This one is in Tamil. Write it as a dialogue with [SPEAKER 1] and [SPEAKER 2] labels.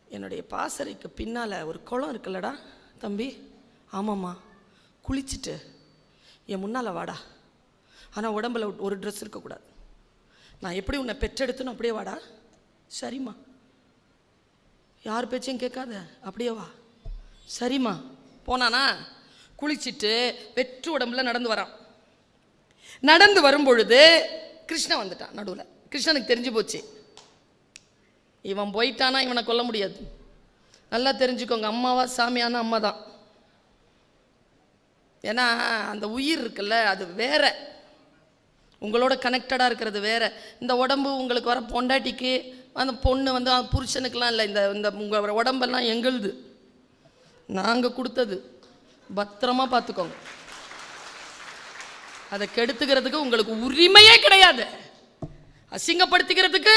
[SPEAKER 1] என்னுடைய பாசறைக்கு பின்னால் ஒரு குளம் இருக்குல்லடா தம்பி. ஆமாம்மா, குளிச்சுட்டு என் முன்னால் வாடா. ஆனால் உடம்புல ஒரு ட்ரெஸ் இருக்கக்கூடாது. நான் எப்படி உன்னை பெற்றெடுத்துன்னு அப்படியே வாடா. சரிம்மா, யார் பேச்சையும் கேட்காத, அப்படியே வா. சரிம்மா. போனானா குளிச்சுட்டு வெற்று உடம்புல நடந்து வரான். நடந்து வரும்பொழுது கிருஷ்ணன் வந்துட்டான் நடுவில். கிருஷ்ணனுக்கு தெரிஞ்சு போச்சு, இவன் போயிட்டானா இவனை கொல்ல முடியாது. நல்லா தெரிஞ்சுக்கோங்க, அம்மாவா சாமியான அம்மா தான். ஏன்னா அந்த உயிர் இருக்குல்ல, அது வேற, உங்களோட கனெக்டடாக இருக்கிறது வேற. இந்த உடம்பு உங்களுக்கு வர பொண்டாட்டிக்கு, அந்த பொண்ணு வந்து புருஷனுக்கெல்லாம் இல்லை. இந்த உங்கள் உடம்பெல்லாம் எங்களுது, நாங்கள் கொடுத்தது. பத்திரமா பார்த்துக்கோங்க. அதை கெடுத்துக்கிறதுக்கு உங்களுக்கு உரிமையே கிடையாது. அசிங்கப்படுத்திக்கிறதுக்கு